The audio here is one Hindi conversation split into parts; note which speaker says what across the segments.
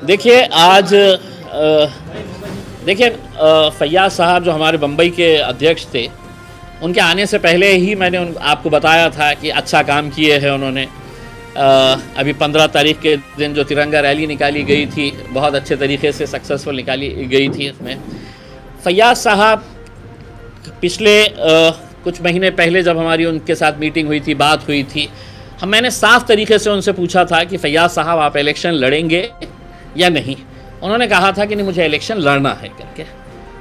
Speaker 1: देखिए आज देखिए फैयाज साहब जो हमारे बम्बई के अध्यक्ष थे, उनके आने से पहले ही मैंने आपको बताया था कि अच्छा काम किए हैं उन्होंने। अभी 15 तारीख के दिन जो तिरंगा रैली निकाली गई थी, बहुत अच्छे तरीके से सक्सेसफुल निकाली गई थी। उसमें फैयाज साहब पिछले कुछ महीने पहले जब हमारी उनके साथ मीटिंग हुई थी, बात हुई थी, मैंने साफ़ तरीके से उनसे पूछा था कि फैयाज साहब आप इलेक्शन लड़ेंगे या नहीं। उन्होंने कहा था कि नहीं, मुझे इलेक्शन लड़ना है करके।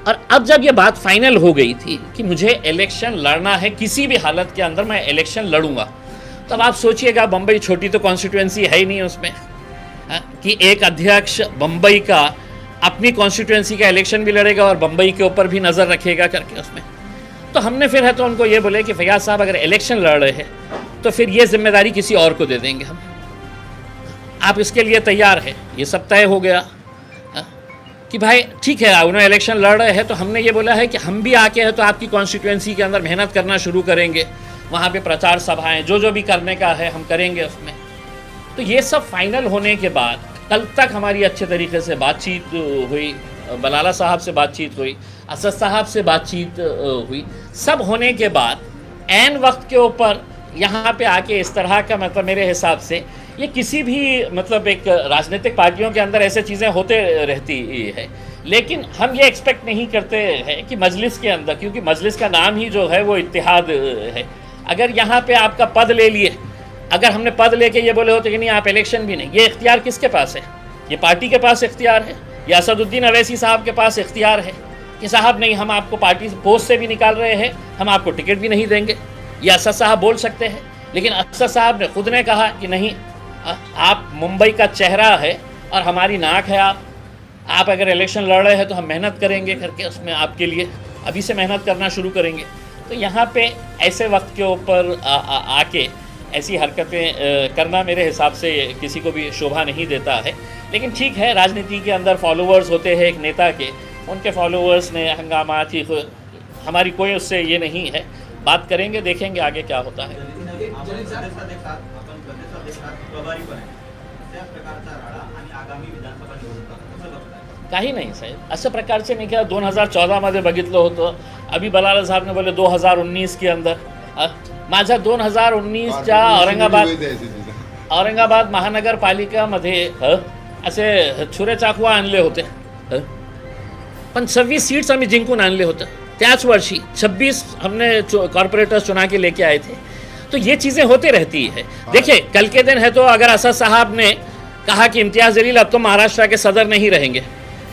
Speaker 1: और अब जब ये बात फाइनल हो गई थी कि मुझे इलेक्शन लड़ना है, किसी भी हालत के अंदर मैं इलेक्शन लड़ूंगा, तब आप सोचिएगा बम्बई छोटी तो कॉन्स्टिट्यूएंसी है ही नहीं उसमें, कि एक अध्यक्ष बम्बई का अपनी कॉन्स्टिट्यूएंसी का इलेक्शन भी लड़ेगा और बम्बई के ऊपर भी नज़र रखेगा करके उसमें। तो हमने फिर है तो उनको ये बोले कि फैयाज साहब अगर इलेक्शन लड़ रहे हैं तो फिर ये जिम्मेदारी किसी और को दे देंगे हम, आप इसके लिए तैयार है। ये सब तय हो गया कि भाई ठीक है, उन्होंने इलेक्शन लड़ रहे हैं, तो हमने ये बोला है कि हम भी आके है तो आपकी कॉन्स्टिट्यूएंसी के अंदर मेहनत करना शुरू करेंगे, वहाँ पे प्रचार सभाएं जो भी करने का है हम करेंगे उसमें। तो ये सब फाइनल होने के बाद कल तक हमारी अच्छे तरीके से बातचीत हुई, बलाला साहब से बातचीत हुई, असद साहब से बातचीत हुई। सब होने के बाद ऐन वक्त के ऊपर यहाँ पे आके इस तरह का, मतलब मेरे हिसाब से ये किसी भी मतलब एक राजनीतिक पार्टियों के अंदर ऐसे चीज़ें होते रहती है, लेकिन हम ये एक्सपेक्ट नहीं करते हैं कि मजलिस के अंदर, क्योंकि मजलिस का नाम ही जो है वो इत्तेहाद है। अगर यहाँ पे आपका पद ले लिए, अगर हमने पद लेके ये बोले होते कि नहीं आप इलेक्शन भी नहीं, ये इख्तियार किसके पास है? ये पार्टी के पास इख्तियार है, या असदुद्दीन अवैसी साहब के पास इख्तियार है कि साहब नहीं, हम आपको पार्टी पोस्ट से भी निकाल रहे हैं, हम आपको टिकट भी नहीं देंगे। ये असद साहब बोल सकते हैं, लेकिन असद साहब ने खुद ने कहा कि नहीं, आप मुंबई का चेहरा है और हमारी नाक है, आप अगर इलेक्शन लड़ रहे हैं तो हम मेहनत करेंगे करके उसमें आपके लिए अभी से मेहनत करना शुरू करेंगे। तो यहाँ पे ऐसे वक्त के ऊपर आके ऐसी हरकतें करना मेरे हिसाब से किसी को भी शोभा नहीं देता है। लेकिन ठीक है, राजनीति के अंदर फॉलोअर्स होते हैं एक नेता के, उनके फॉलोअर्स ने हंगामा थी, हमारी कोई उससे ये नहीं है, बात करेंगे, देखेंगे आगे क्या होता है। काही नाही साहेब, अशा प्रकारचे नाही का 2014 मध्ये बघितलं होतं, अभी बलाला साहब ने बोले 2019 के अंदर, माझ्या 2019च्या औरंगाबाद महानगरपालिकामध्ये असे छुरे चाकवा आणले होते, पण 26 सीट्स आम्ही जिंकून आणले होते। त्याच वर्षी 26 हमने कॉर्पोरेटर्स चुना के लेके आए थे। तो ये चीज़ें होती रहती है। देखिए कल के दिन है तो अगर असद साहब ने कहा कि इम्तियाज़ जलील अब तो महाराष्ट्र के सदर नहीं रहेंगे,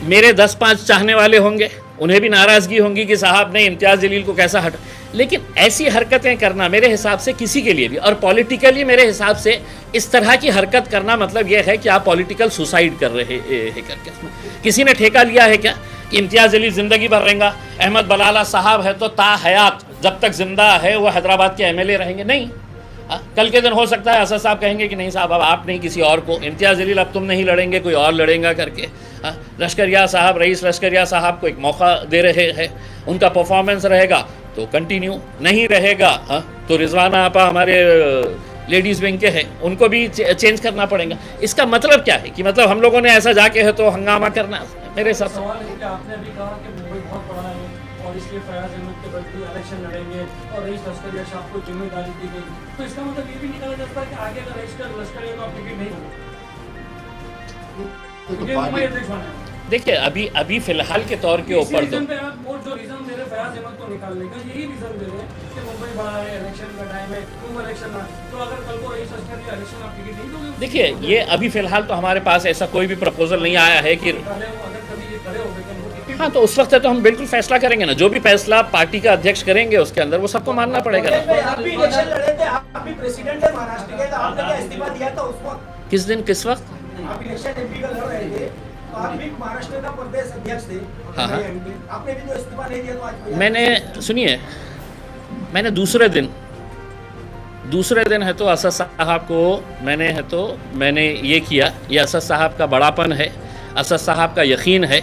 Speaker 1: मेरे 10-5 चाहने वाले होंगे, उन्हें भी नाराज़गी होंगी कि साहब ने इम्तियाज़ जलील को कैसा हट। लेकिन ऐसी हरकतें करना मेरे हिसाब से किसी के लिए भी, और पॉलिटिकली मेरे हिसाब से इस तरह की हरकत करना मतलब यह है कि आप पॉलिटिकल सुसाइड कर रहे हैं करके। किसी ने ठेका लिया है क्या कि इम्तियाज़ जलील ज़िंदगी भर रहेगा? अहमद बलाला साहब है तो ता हयात जब तक ज़िंदा है वो हैदराबाद के एमएलए रहेंगे? नहीं। कल के दिन हो सकता है असद साहब कहेंगे कि नहीं साहब अब आप नहीं, किसी और को, इम्तियाज़ जलील अब तुम नहीं लड़ेंगे, कोई और लड़ेगा करके। लश्करिया साहब, रईस लश्करिया साहब को एक मौका दे रहे हैं, उनका परफॉर्मेंस रहेगा तो कंटिन्यू, नहीं रहेगा तो रिजवाना आपा हमारे लेडीज़ विंग के हैं, उनको भी चेंज करना पड़ेगा। इसका मतलब क्या है कि मतलब हम लोगों ने ऐसा जाके है तो हंगामा करना? मेरे साथ
Speaker 2: आपने भी कहा कि मुंबई बहुत बड़ा है और इसलिए फयाज अहमद के बल्कि इलेक्शन लड़ेंगे और रईस लश्करिया साहब को जिम्मेदारी दी गई, तो इसका मतलब ये भी निकाला जाता है कि आगे अगर रईस लश्करिया को आप टिकट नहीं होगा।
Speaker 1: देखिए अभी फिलहाल के तौर के ऊपर तो
Speaker 2: जो रीजन दे रहे फयाज अहमद को निकालने का, यही रीजन दे रहे कि मुंबई बड़ा है, इलेक्शन का टाइम है, इलेक्शन ना, तो अगर कल को रईस लश्करिया इलेक्शन आप टिकट नहीं दोगे।
Speaker 1: देखिए ये अभी फिलहाल तो हमारे पास ऐसा कोई भी प्रपोजल नहीं आया है कि हाँ, तो उस वक्त है तो हम बिल्कुल फैसला करेंगे ना, जो भी फैसला पार्टी का अध्यक्ष करेंगे उसके अंदर वो सबको मानना पड़ेगा ना।
Speaker 3: आप भी इलेक्शन लड़े थे, आप भी प्रेसिडेंट है महाराष्ट्र के, तो आपने क्या इस्तीफा दिया था उस वक्त?
Speaker 1: किस दिन किस वक्त?
Speaker 3: आप इलेक्शन एमपी का लड़ रहे थे, तो आप भी महाराष्ट्र का प्रदेश अध्यक्ष थे, आपने भी तो इस्तीफा नहीं दिया, तो आज
Speaker 1: मैंने सुनिए, मैंने दूसरे दिन है तो असद साहब को मैंने ये किया, ये असद साहब का बड़ापन है, असद साहब का यकीन है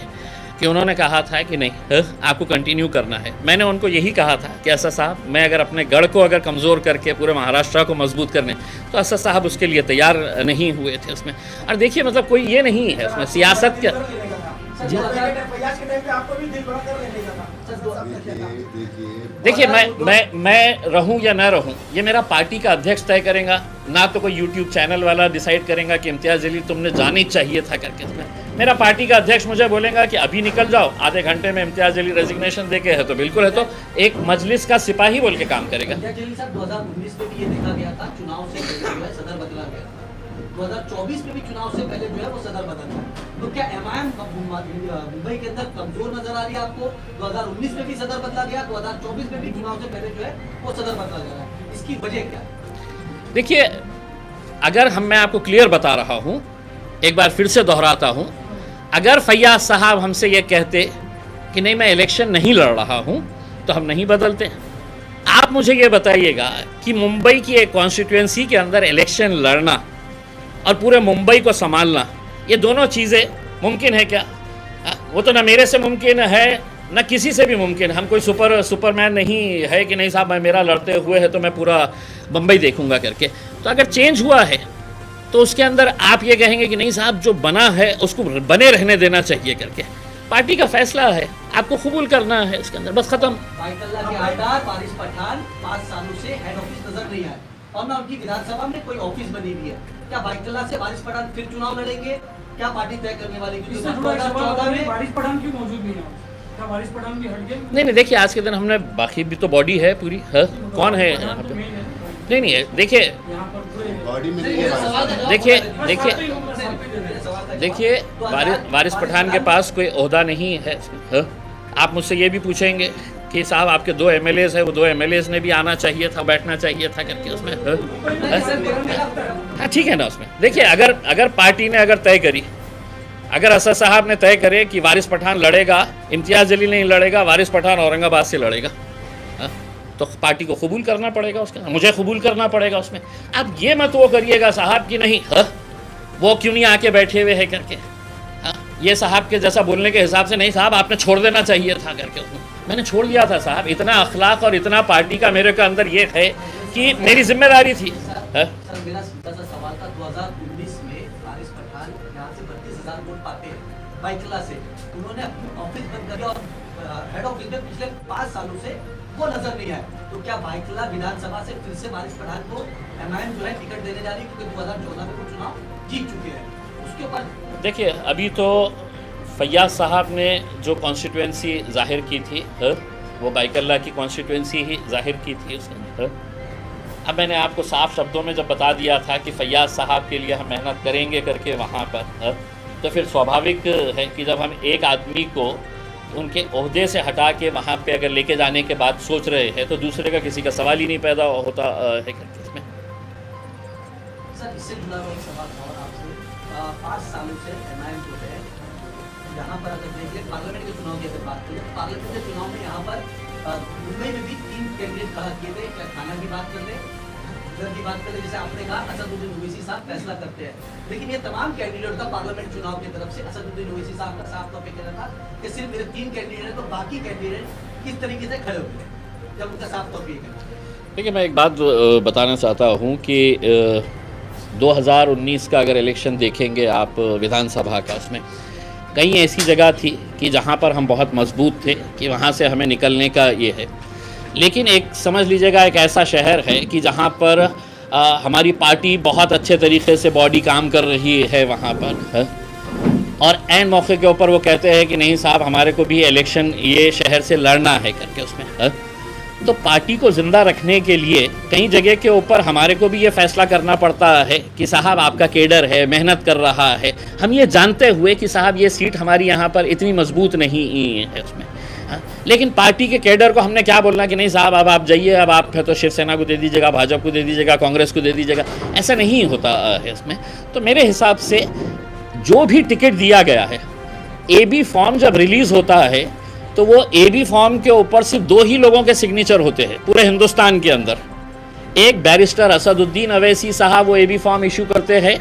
Speaker 1: कि उन्होंने कहा था कि नहीं आपको कंटिन्यू करना है। मैंने उनको यही कहा था कि असद साहब, मैं अगर अपने गढ़ को अगर कमज़ोर करके पूरे महाराष्ट्र को मजबूत करने, तो असद साहब उसके लिए तैयार नहीं हुए थे उसमें। और देखिए मतलब कोई ये नहीं है उसमें सियासत क्या। देखिए मैं रहूं या ना रहूं, ये मेरा पार्टी का अध्यक्ष तय करेगा, ना तो कोई यूट्यूब चैनल वाला डिसाइड करेगा कि इम्तियाज़ जलील तुमने जाना ही चाहिए था करके। मेरा पार्टी का अध्यक्ष मुझे बोलेगा कि अभी निकल जाओ, आधे घंटे में इम्तियाज़ जलील रेजिग्नेशन दे के है तो बिल्कुल है, तो एक मजलिस का सिपाही बोल के काम करेगा।
Speaker 4: 2019 में भी ये देखा गया था, चुनाव से पहले जो है सदर बदला गया। 2024 में भी चुनाव से पहले जो है वो सदर बदलना है। तो क्या एमआईएम मुंबई के अंदर कमजोर नजर आ रही है आपको? 2019 में भी सदर बदला गया, 2024 में भी चुनाव से पहले जो है वो सदर बदला जा रहा है, इसकी वजह क्या है?
Speaker 1: देखिए, अगर मैं आपको क्लियर बता रहा हूँ, एक बार फिर से दोहराता हूँ, अगर फैयाज साहब हमसे ये कहते कि नहीं मैं इलेक्शन नहीं लड़ रहा हूँ तो हम नहीं बदलते। आप मुझे ये बताइएगा कि मुंबई की एक कॉन्स्टिट्यूएंसी के अंदर इलेक्शन लड़ना और पूरे मुंबई को संभालना, ये दोनों चीज़ें मुमकिन है क्या? वो तो ना मेरे से मुमकिन है ना किसी से भी मुमकिन। हम कोई सुपरमैन नहीं है कि नहीं साहब मैं मेरा लड़ते हुए है तो मैं पूरा बम्बई देखूंगा करके। तो अगर चेंज हुआ है तो उसके अंदर आप ये कहेंगे कि नहीं साहब जो बना है उसको बने रहने देना चाहिए करके। पार्टी का फैसला है, आपको कबूल करना है इसके अंदर, बस खत्म।
Speaker 4: वारिस पठान 5 सालों से हेड ऑफिस नजर नहीं आए और ना उनकी विधानसभा में कोई ऑफिस बनी हुई है। क्या बाइकल्ला से वारिस पठान फिर चुनाव लड़ेंगे? क्या पार्टी तय करने वाली?
Speaker 2: वारिस पठान क्यों मौजूद नहीं है? क्या वारिस पठान भी हट गए?
Speaker 1: नहीं, देखिए आज के दिन हमने बाकी भी तो बॉडी है पूरी है, कौन है यहाँ पे? नहीं है, देखिए वारिस पठान के पास कोई ओहदा नहीं है। आप मुझसे ये भी पूछेंगे कि साहब आपके 2 MLAs है, वो 2 MLAs ने भी आना चाहिए था, बैठना चाहिए था करके उसमें। हाँ ठीक है ना उसमें। देखिए अगर पार्टी ने अगर तय करी, अगर असद साहब ने तय करे कि वारिस पठान लड़ेगा, इम्तियाज़ जलील नहीं लड़ेगा, वारिस पठान औरंगाबाद से लड़ेगा, तो पार्टी को कबूल करना पड़ेगा उसके, मुझे कबूल करना पड़ेगा उसमें। अब ये मत वो करिएगा साहब कि नहीं वो क्यों नहीं आके बैठे हुए है करके। ये साहब के जैसा बोलने के हिसाब से नहीं साहब आपने छोड़ देना चाहिए था करके उसमें। मैंने छोड़ दिया था साहब, इतना अखलाक और इतना पार्टी का मेरे के अंदर ये है कि मेरी जिम्मेदारी थी।
Speaker 4: सर मेरा सीधा सा सवाल था, 2019 में वारिस पठान यहाँ से 32,000 वोट पाते हैं बाइकला से, उन्होंने अपनी ऑफिस बंद कर दिया और हेड ऑफिस में पिछले 5 सालों से वो नजर नहीं आए। तो क्या बाइकला विधानसभा से फिर से वारिस पठान को एमआईएम जो है टिकट देने जा रही है, क्योंकि 2014 में वो चुनाव जीत चुके हैं? उसके ऊपर
Speaker 1: देखिए अभी तो फैयाज साहब ने जो कॉन्स्टिट्यूएंसी जाहिर की थी वो बाइकल्ला की कॉन्स्टिट्यूएंसी ही जाहिर की थी उसने। अब मैंने आपको साफ शब्दों में जब बता दिया था कि फैयाज साहब के लिए हम मेहनत करेंगे करके वहाँ पर, तो फिर स्वाभाविक है कि जब हम एक आदमी को उनके ओहदे से हटा के वहाँ पे अगर लेके जाने के बाद सोच रहे हैं तो दूसरे का किसी का सवाल ही नहीं पैदा होता है करके इसमें।
Speaker 4: सर इससे जुड़ा हुआ एक सवाल था और आपसे, 5 सालों से एमआईएम जो है यहाँ पर अगर देखिए पार्लियामेंट के चुनाव की अगर बात करें, पार्लियामेंट के चुनाव में यहाँ पर मुंबई में भी 3 कैंडिडेट खड़ा किए थे, चाहे खाना की बात कर ले, इधर की बात कर ले, जैसे आपने कहा असदुद्दीन ओवैसी साहब फैसला करते हैं, लेकिन ये तमाम कैंडिडेट का पार्लियामेंट चुनाव की तरफ से असदुद्दीन ओवैसी साहब का साफ तौर पर कहना था कि सिर्फ मेरे 3 कैंडिडेट हैं, तो बाकी कैंडिडेट किस तरीके से खड़े हुए हैं, जब उनका साफ तौर पर कहना।
Speaker 1: देखिए मैं एक बात बताना चाहता हूँ कि 2019 का अगर इलेक्शन देखेंगे आप विधानसभा का, उसमें कई ऐसी जगह थी कि जहाँ पर हम बहुत मजबूत थे कि वहाँ से हमें निकलने का ये है, लेकिन एक समझ लीजिएगा एक ऐसा शहर है कि जहाँ पर हमारी पार्टी बहुत अच्छे तरीके से बॉडी काम कर रही है वहाँ पर और ऐन मौके के ऊपर वो कहते हैं कि नहीं साहब हमारे को भी इलेक्शन ये शहर से लड़ना है करके उसमें। तो पार्टी को ज़िंदा रखने के लिए कई जगह के ऊपर हमारे को भी ये फैसला करना पड़ता है कि साहब आपका केडर है, मेहनत कर रहा है, हम ये जानते हुए कि साहब ये सीट हमारी यहाँ पर इतनी मजबूत नहीं है उसमें। लेकिन पार्टी के केडर को हमने क्या बोलना कि नहीं साहब अब आप जाइए, अब आप है तो शिवसेना को दे दीजिएगा, भाजपा को दे दीजिएगा, कांग्रेस को दे दीजिएगा, ऐसा नहीं होता है इसमें। तो मेरे हिसाब से जो भी टिकट दिया गया है, AB फॉर्म जब रिलीज़ होता है तो वो AB फॉर्म के ऊपर सिर्फ 2 ही लोगों के सिग्नेचर होते हैं पूरे हिंदुस्तान के अंदर। एक बैरिस्टर असदुद्दीन ओवैसी साहब वो AB फॉर्म इशू करते हैं,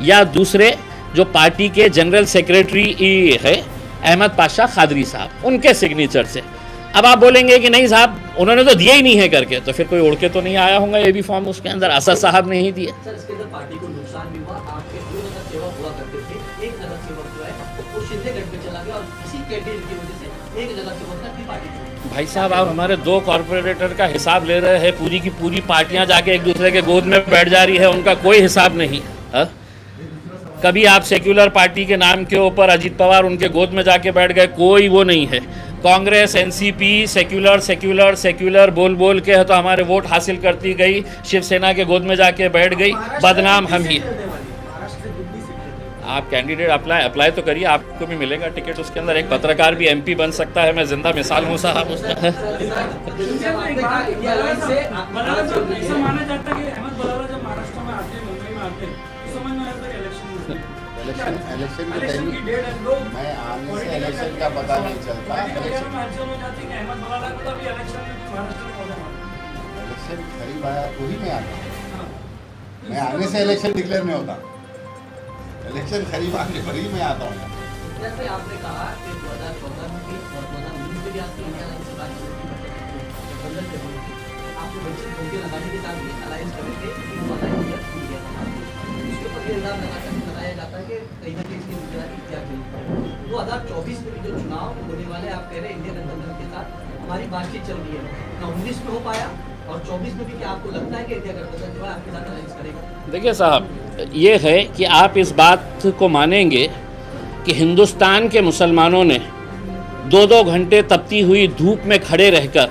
Speaker 1: या दूसरे जो पार्टी के जनरल सेक्रेटरी है अहमद पाशा खादरी साहब, उनके सिग्नेचर से। अब आप बोलेंगे कि नहीं साहब उन्होंने तो दिया ही नहीं है करके, तो फिर कोई उड़ के तो नहीं आया होगा ये भी फॉर्म उसके अंदर, असद साहब ने ही दिए।
Speaker 4: सर इसके अंदर पार्टी को नुकसान भी हुआ, आपके 2 नगर सेवक हुआ करते थे, एक नगर सेवक जो है वो शिंदे गढ़ में चला गया और इसी कैंडिडेट की वजह से एक नगर सेवक ने अपनी पार्टी छोड़ी।
Speaker 1: भाई साहब आप हमारे 2 कॉर्पोरेटर का हिसाब ले रहे हैं, पूरी की पूरी पार्टियां जाके एक दूसरे के गोद में बैठ जा रही है, उनका कोई हिसाब नहीं। कभी आप सेक्युलर पार्टी के नाम के ऊपर अजीत पवार उनके गोद में जाके बैठ गए, कोई वो नहीं है। Congress NCP secular secular secular बोल बोल के तो हमारे वोट हासिल करती गई, शिवसेना के गोद में जाके बैठ गई, बदनाम हम ही। आप कैंडिडेट अप्लाई तो करिए, आपको भी मिलेगा टिकट उसके अंदर। एक पत्रकार भी एमपी बन सकता है, मैं जिंदा मिसाल हूँ साहब उसमें।
Speaker 2: ऐसा माना जाता है कि अहमद बलाला जब महाराष्ट्र में आते हैं, मुंबई में आते हैं, तो समझ में आता है इलेक्शन की डेट है, लोग
Speaker 5: मैं आने से इलेक्शन का पता नहीं चलता।
Speaker 2: राज्यों में जाते हैं कि अहमद बलाला को भी इलेक्शन में महाराष्ट्र में पौधे मारते
Speaker 5: इलेक्शन करीब आया तो ही मैं आता हूँ।
Speaker 2: हैं।
Speaker 5: मैं आने से इलेक्शन डिक्लेयर नहीं होता, इलेक्शन करीब आने पर ही मैं आता हूँ।
Speaker 4: जैसे आपने कहा कि 2014 में भी और 2019 में भी आपकी इंडिया अलायंस से बात चली थी, आपको बच्चे धोखे लगाने के साथ भी अलायंस करे थे, लेकिन वो अलायंस टूट गया था। उसके ऊपर ये इल्जाम लगाया जाता है कि कहीं ना कहीं इसकी जिम्मेदारी क्या गई। 2024 में भी जो चुनाव होने वाले आप कह रहे हैं इंडियन गठबंधन के साथ हमारी बातचीत चल रही है, ना 19 में हो पाया और 24 में भी क्या आपको लगता है कि इंडिया गठबंधन जो है आपके साथ अलायंस करेगा?
Speaker 1: देखिए साहब ये है कि आप इस बात को मानेंगे कि हिंदुस्तान के मुसलमानों ने 2-2 घंटे तपती हुई धूप में खड़े रहकर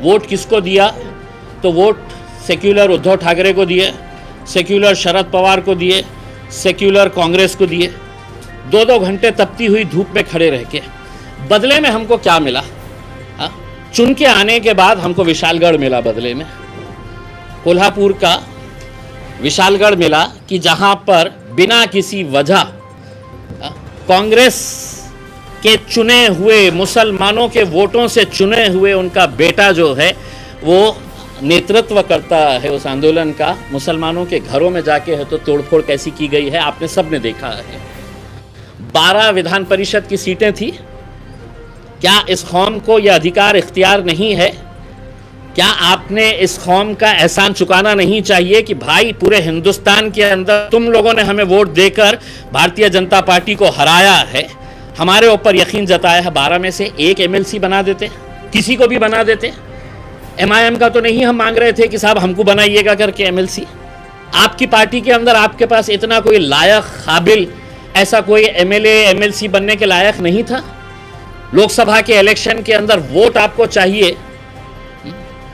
Speaker 1: वोट किसको दिया? तो वोट सेक्युलर उद्धव ठाकरे को दिए, सेक्युलर शरद पवार को दिए, सेक्युलर कांग्रेस को दिए। 2-2 घंटे तपती हुई धूप में खड़े रह के बदले में हमको क्या मिला? चुन के आने के बाद हमको विशालगढ़ मिला, बदले में कोल्हापुर का विशालगढ़ मिला कि जहां पर बिना किसी वजह कांग्रेस के चुने हुए मुसलमानों के वोटों से चुने हुए उनका बेटा जो है वो नेतृत्व करता है उस आंदोलन का। मुसलमानों के घरों में जाके है तो तोड़फोड़ कैसी की गई है आपने सब ने देखा है। 12 विधान परिषद की सीटें थी। क्या इस कौम को यह अधिकार इख्तियार नहीं है? क्या आपने इस कौम का एहसान चुकाना नहीं चाहिए कि भाई पूरे हिंदुस्तान के अंदर तुम लोगों ने हमें वोट देकर भारतीय जनता पार्टी को हराया है, हमारे ऊपर यकीन जताया है, 12 में से 1 MLC बना देते, किसी को भी बना देते। MIM का तो नहीं हम मांग रहे थे कि साहब हमको बनाइएगा करके MLC। आपकी पार्टी के अंदर आपके पास इतना कोई लायक काबिल ऐसा कोई MLA MLC बनने के लायक नहीं था। लोकसभा के इलेक्शन के अंदर वोट आपको चाहिए।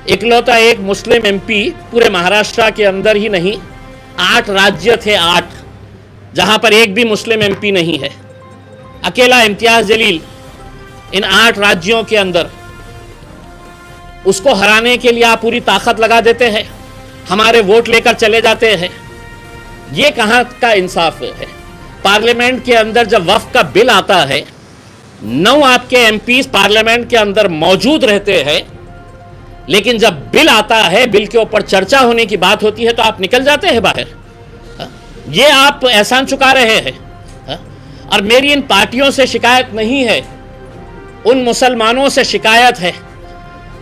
Speaker 1: इकलौता एक मुस्लिम MP पूरे महाराष्ट्र के अंदर ही नहीं, 8 राज्य थे, 8 जहां पर एक भी मुस्लिम MP नहीं है। अकेला इम्तियाज जलील इन 8 राज्यों के अंदर, उसको हराने के लिए आप पूरी ताकत लगा देते हैं, हमारे वोट लेकर चले जाते हैं। ये कहां का इंसाफ है? पार्लियामेंट के अंदर जब वक्फ का बिल आता है, 9 आपके MPs पार्लियामेंट के अंदर मौजूद रहते हैं, लेकिन जब बिल आता है, बिल के ऊपर चर्चा होने की बात होती है तो आप निकल जाते हैं बाहर। ये आप एहसान चुका रहे हैं। और मेरी इन पार्टियों से शिकायत नहीं है, उन मुसलमानों से शिकायत है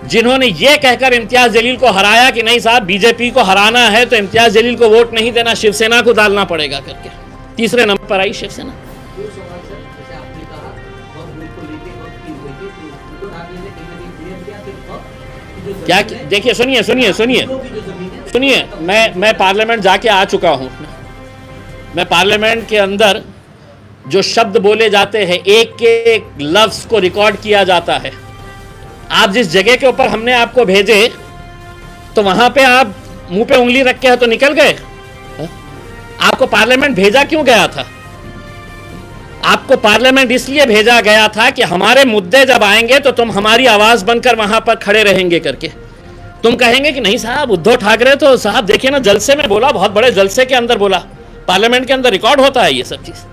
Speaker 1: जिन्होंने ये कहकर इम्तियाज जलील को हराया कि नहीं साहब बीजेपी को हराना है तो इम्तियाज जलील को वोट नहीं देना, शिवसेना को डालना पड़ेगा करके। तीसरे नंबर पर आई शिवसेना।
Speaker 4: दो सवाल सर, जैसे आपने कहा वक्त बिल को लेके वक्त की हुई थी, तो उनको ढाकने ने कहीं ना कहीं क्लियर किया कि वक्त की जो
Speaker 1: क्या
Speaker 4: जमीन है,
Speaker 1: देखिए, सुनिए सुनिए सुनिए
Speaker 4: लोगों की जो जमीन है,
Speaker 1: सुनिए, मैं पार्लियामेंट जाके आ चुका हूं। मैं पार्लियामेंट के अंदर जो शब्द बोले जाते हैं, एक के एक लफ्ज को रिकॉर्ड किया जाता है। आप जिस जगह के ऊपर हमने आपको भेजे तो वहां पे आप मुंह पे उंगली रख के तो निकल गए। आपको पार्लियामेंट भेजा क्यों गया था? आपको पार्लियामेंट इसलिए भेजा गया था कि हमारे मुद्दे जब आएंगे तो तुम हमारी आवाज बनकर वहां पर खड़े रहेंगे करके। तुम कहेंगे कि नहीं साहब उद्धव ठाकरे तो साहब देखिए ना जलसे में बोला, बहुत बड़े जलसे के अंदर बोला। पार्लियामेंट के अंदर रिकॉर्ड होता है ये सब चीज।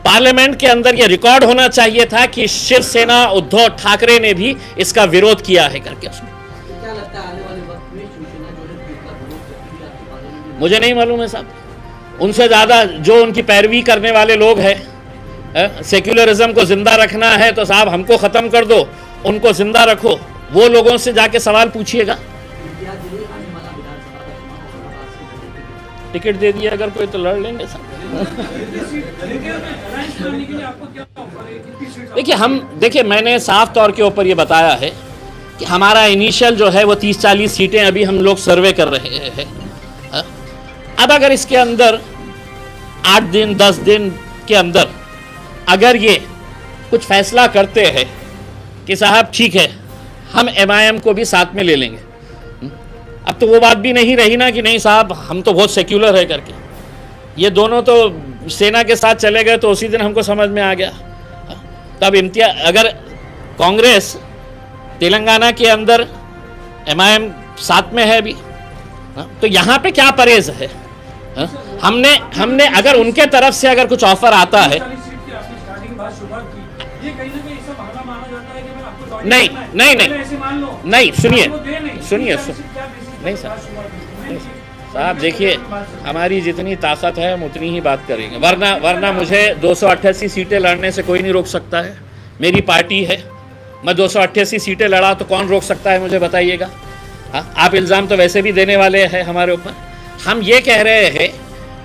Speaker 1: पार्लियामेंट के अंदर ये रिकॉर्ड होना चाहिए था कि शिवसेना उद्धव ठाकरे ने भी इसका विरोध किया है करके। उसमें
Speaker 4: तो क्या लगता है आने वाले वक्त में शिवसेना जो है बिल का विरोध करती है आपके पार्लियामेंट में?
Speaker 1: मुझे नहीं मालूम है साहब, उनसे ज़्यादा जो उनकी पैरवी करने वाले लोग हैं सेक्युलरिज्म को जिंदा रखना है तो साहब हमको ख़त्म कर दो, उनको जिंदा रखो। वो लोगों से जाके सवाल पूछिएगा।
Speaker 4: इम्तियाज जलील आने वाला विधानसभा का चुनाव औरंगाबाद से लड़ेंगे।
Speaker 1: टिकट दे दिए अगर कोई तो लड़ लेंगे साहब। देखिए मैंने साफ तौर के ऊपर ये बताया है कि हमारा इनिशियल जो है वो 30-40 सीटें अभी हम लोग सर्वे कर रहे हैं। अब अगर इसके अंदर 8 दिन 10 दिन के अंदर अगर ये कुछ फैसला करते हैं कि साहब ठीक है हम MIM को भी साथ में ले लेंगे, अब तो वो बात भी नहीं रही ना कि नहीं साहब हम तो बहुत सेक्युलर है करके। ये दोनों तो सेना के साथ चले गए तो उसी दिन हमको समझ में आ गया। तब अगर कांग्रेस तेलंगाना के अंदर MIM साथ में है भी, तो यहाँ पे क्या परहेज है? हमने अगर उनके तरफ से अगर कुछ ऑफर आता है, नहीं सुनिए नहीं साहब देखिए हमारी जितनी ताकत है हम उतनी ही बात करेंगे, वरना मुझे 288 सीटें लड़ने से कोई नहीं रोक सकता है। मेरी पार्टी है, मैं 288 सीटें लड़ा तो कौन रोक सकता है मुझे बताइएगा। हाँ, आप इल्ज़ाम तो वैसे भी देने वाले हैं हमारे ऊपर। हम ये कह रहे हैं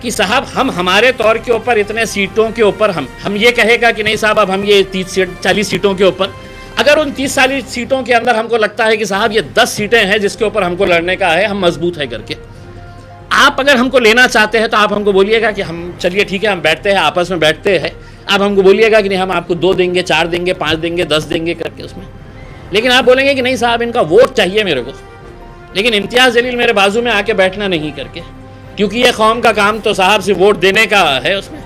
Speaker 1: कि साहब हम हमारे तौर के ऊपर इतने सीटों के ऊपर हम ये कहेगा कि नहीं साहब अब हम ये 30-40 सीटों के ऊपर, अगर उन 30-40 सीटों के अंदर हमको लगता है कि साहब ये 10 सीटें हैं जिसके ऊपर हमको लड़ने का है, हम मजबूत है करके, आप अगर हमको लेना चाहते हैं तो आप हमको बोलिएगा कि हम चलिए ठीक है हम बैठते हैं, आपस में बैठते हैं। आप हमको बोलिएगा कि नहीं हम आपको 2 देंगे, 4 देंगे, 5 देंगे, 10 देंगे करके उसमें। लेकिन आप बोलेंगे कि नहीं साहब इनका वोट चाहिए मेरे को, लेकिन इम्तियाज़ जलील मेरे बाजू में आके बैठना नहीं करके, क्योंकि ये कौम का काम तो साहब से वोट देने का है उसमें।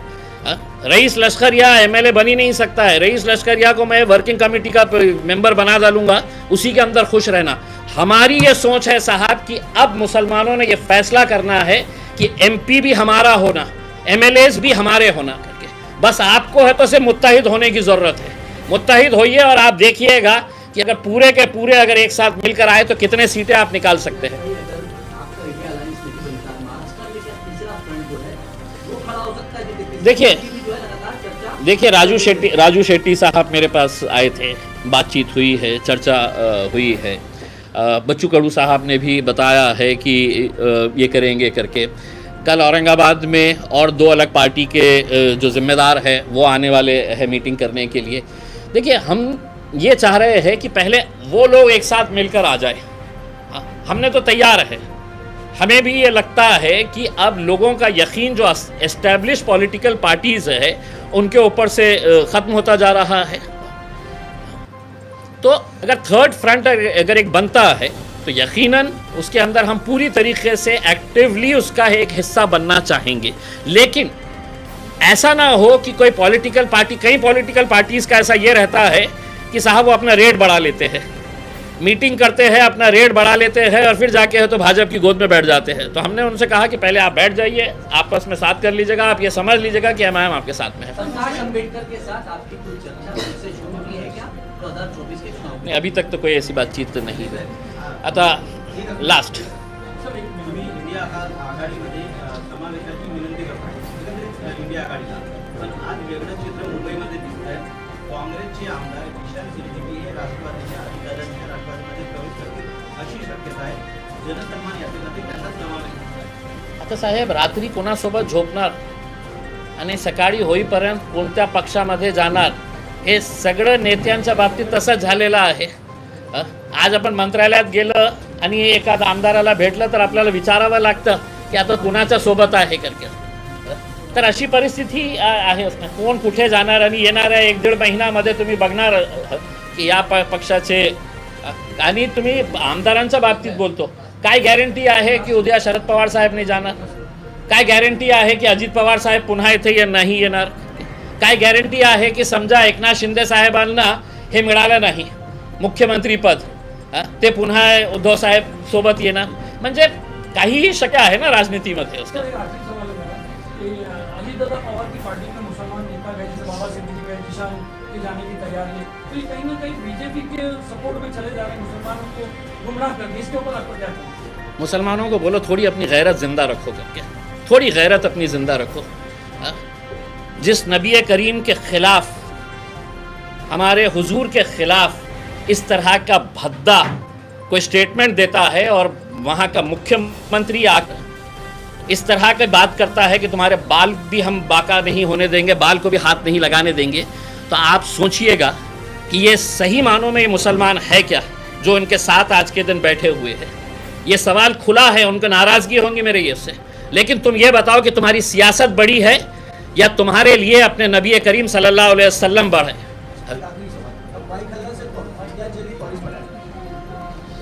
Speaker 1: रईस लश्करिया MLA बन ही नहीं सकता है। रईस लश्करिया को मैं वर्किंग कमेटी का मेंबर बना डालूंगा, उसी के अंदर खुश रहना। हमारी ये सोच है साहब कि अब मुसलमानों ने ये फैसला करना है कि MP भी हमारा होना, MLAs भी हमारे होना करके। बस आपको है तो सिर्फ मुत्तहिद होने की ज़रूरत है। मुत्तहिद होइए और आप देखिएगा कि अगर पूरे के पूरे अगर एक साथ मिलकर आए तो कितने सीटें आप निकाल सकते हैं। देखिए राजू शेट्टी साहब मेरे पास आए थे, बातचीत हुई है, चर्चा हुई है। बच्चू कडू साहब ने भी बताया है कि ये करेंगे करके। कल औरंगाबाद में और 2 अलग पार्टी के जो जिम्मेदार है वो आने वाले हैं मीटिंग करने के लिए। देखिए हम ये चाह रहे हैं कि पहले वो लोग एक साथ मिलकर आ जाए। हमने तो तैयार है, हमें भी ये लगता है कि अब लोगों का यकीन जो एस्टैब्लिश पॉलिटिकल पार्टीज़ है उनके ऊपर से ख़त्म होता जा रहा है। तो अगर थर्ड फ्रंट अगर एक बनता है तो यकीनन उसके अंदर हम पूरी तरीके से एक्टिवली उसका एक हिस्सा बनना चाहेंगे। लेकिन ऐसा ना हो कि कोई पॉलिटिकल पार्टी, कई पॉलिटिकल पार्टीज़ का ऐसा ये रहता है कि साहब वो अपना रेट बढ़ा लेते हैं, मीटिंग करते हैं, अपना रेट बढ़ा लेते हैं और फिर जाके है तो भाजपा की गोद में बैठ जाते हैं। तो हमने उनसे कहा कि पहले आप बैठ जाइए, आपस में साथ कर लीजिएगा, आप ये समझ लीजिएगा कि MIM आपके साथ में है।
Speaker 4: अम्बेडकर के साथ आपकी कोई चर्चा से शुरू की है क्या 2024 के चुनाव में?
Speaker 1: अभी तक तो कोई ऐसी बातचीत तो नहीं है। आता लास्ट
Speaker 6: इंडिया आघाडीमध्ये समावेशाची विनंती करतात इंडिया आघाडीला, पण आज वेगळं चित्र मुंबईमध्ये दिसतंय। काँग्रेसचे आमदार किशन सिद्दीकी हे राष्ट्रवादीच्या अजितदादांच्या राष्ट्रवादीमध्ये प्रवेश करतील अशी शक्यता आहे। जनसन्मान यात्रेमध्ये त्यांचा समावेश होता।
Speaker 1: आता साहेब रात्री कोणासोबत झोपणार आणि सकाळी होईपर्यंत कोणत्या पक्षामध्ये जाणार हे सगळं नेत्यांच्या बाबतीत तसंच झालेलं आहे। आज आपण मंत्रालयात गेलं आणि एखाद्या आमदाराला भेटलं तर आपल्याला विचारावं लागतं की आता कुणाच्या सोबत आहे करके। तर अशी परिस्थिती आहे उसमें कोण कुठे जाणार आणि येणाऱ्या 1-1.5 महिन्यामध्ये तुम्ही बघणार की या पक्षाचे आणि तुम्ही आमदारांच्या बाबतीत बोलतो, काय गॅरंटी आहे की उद्या शरद पवार साहेब नाही जाणार? काय गॅरंटी आहे की अजित पवार साहेब पुन्हा इथे नाही येणार? काय गॅरंटी आहे की समजा एकनाथ शिंदे साहेबांना हे मिळालं नाही मुख्यमंत्री पद, ते पुन्हा उद्धव साहेब सोबत येणार? म्हणजे काहीही शक्य आहे ना राजनीतीमध्ये।
Speaker 2: सर एक आखिरी सवाल है मेरा कि अजीतदादा पवार की पार्टी में मुसलमान नेता गए जैसे बाबा सिद्दीकी गए, किसान के जाने की तैयारी है, तो ये कहीं ना कहीं बीजेपी के सपोर्ट में चले जा रहे हैं, मुसलमानों को गुमराह कर दिया। इसके ऊपर आपको क्या कहना है?
Speaker 1: मुसलमानों को बोलो थोड़ी अपनी गैरत ज़िंदा रखो करके, थोड़ी गैरत अपनी ज़िंदा रखो। जिस नबी करीम के ख़िलाफ़, हमारे हुजूर के ख़िलाफ़ इस तरह का भद्दा कोई स्टेटमेंट देता है और वहाँ का मुख्यमंत्री आकर इस तरह की बात करता है कि तुम्हारे बाल भी हम बाका नहीं होने देंगे, बाल को भी हाथ नहीं लगाने देंगे, तो आप सोचिएगा कि ये सही मानों में ये मुसलमान है क्या जो इनके साथ आज के दिन बैठे हुए हैं। ये सवाल खुला है, उनको नाराज़गी होंगी मेरे ये से, लेकिन तुम ये बताओ कि तुम्हारी सियासत बड़ी है या तुम्हारे लिए अपने नबी करीम सल्लल्लाहु अलैहि वसल्लम बड़े।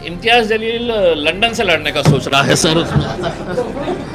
Speaker 1: इम्तियाज़ जलील लंदन से लड़ने का सोच रहा है सर उसमें।